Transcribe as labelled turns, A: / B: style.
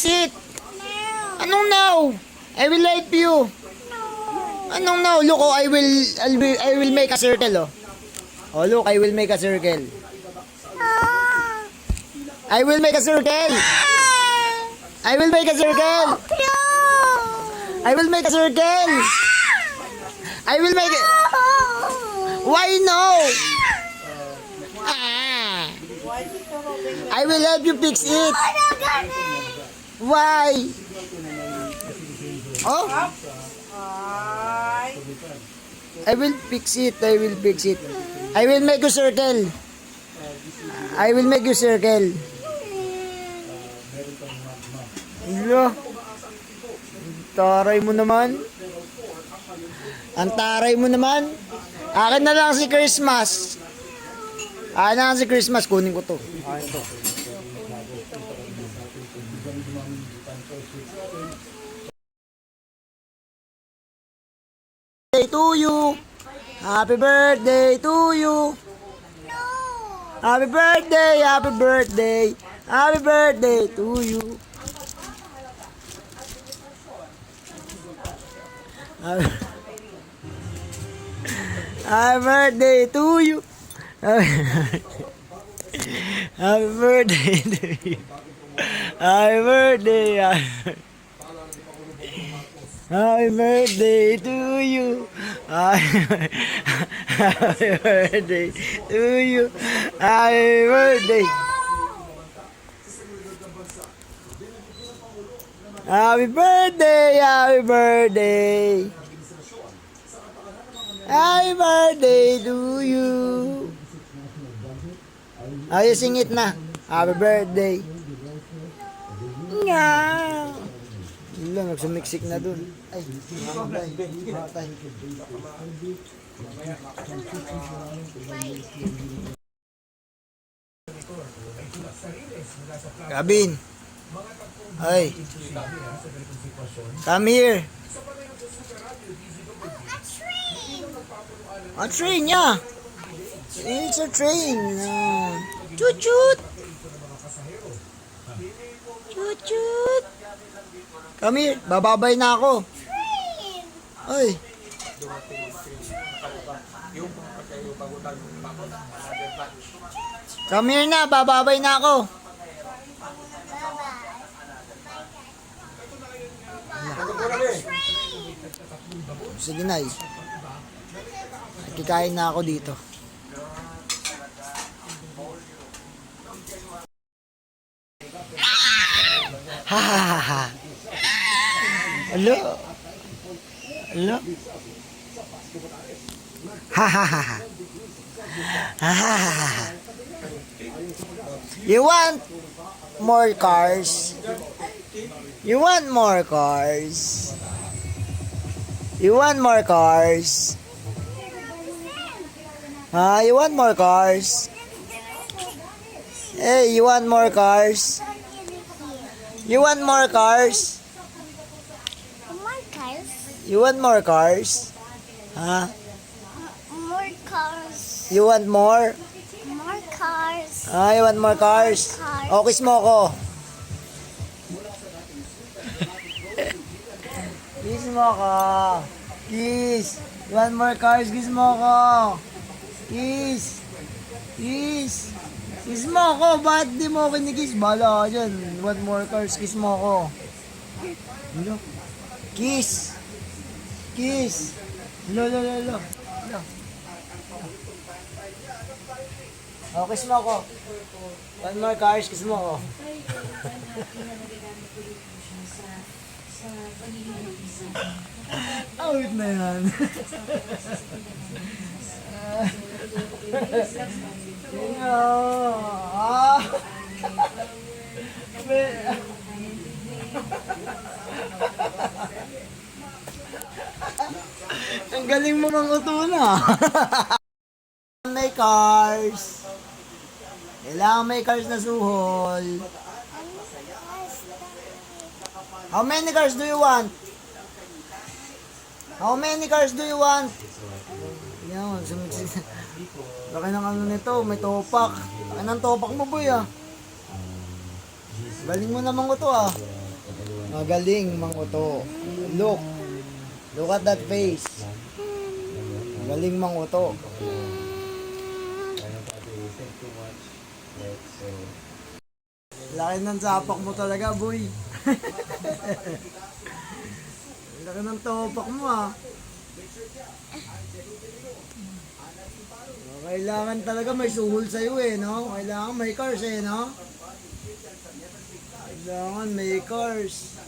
A: fix it? Anong no? I will help you. Anong no? Look, oh, I will make a circle, oh. Oh, look, I will make a circle. I will make a circle. I will make a circle. I will make a circle. I will make it. Why no? Ah. I will help you fix it. Why? Oh? I will fix it. I will fix it. I will make a circle. I will make you circle. Hello? Taray mo naman. Ang taray mo naman. Akin na lang si Christmas. Akin na lang si Christmas. Kunin ko to. Akin to. To you. Happy birthday to you. Happy birthday, happy birthday. Happy birthday to you. Happy birthday to you. Happy birthday to you. Happy birthday. Happy birthday to you. Happy birthday to you. Happy birthday. Happy birthday. Happy birthday. Happy birthday to you. Ay, singit na. Happy birthday. Nga. Wala, nagsumiksik na dun. Ay, matay. Gabin. Ay. Come here. A train, yeah. It's a train. Chut chut. Chut chut. Come here, bababay na ako. Ay. Come here na, bababay na ako. Sige na, nakikain na ako dito. Ha ha ha ha. Hello? Hello? Ha ha ha ha. Ha ha ha ha. You want more cars? You want more cars? You want more cars? You want more cars? Hey, you want more cars? You want more cars? You want more cars? Huh?
B: More cars.
A: You want more?
B: More cars.
A: You want more cars? O, kiss mo ko. Kiss mo ko. Kiss. You want more cars? Kiss mo ko. Kiss. Kiss. Kiss mo ko. Ba't di mo kinikiss? Bala ka dyan. You want more cars? Kiss mo ko. Hello? Kiss. Kiss. Hello, hello, hello. Hello. Oh, kiss mo ko. One more cars, kiss mo ko. Out na yan. Ang galing mo mangutuna. May cars. Kailangan may cars na suhol. How many cars do you want? How many cars do you want? Yan, sumiksit. Laki ng ano nito, may topak. Laki ng topak mo, boy, ah. Galing mo naman ko to, ah. Magaling manguto. Look. Look at that face. Magaling manguto. Laki ng sapak mo talaga, boy. Laki ng topak mo, ah. Kailangan talaga may suhol sa'yo eh, no? Kailangan may cars eh, no? Kailangan may cars.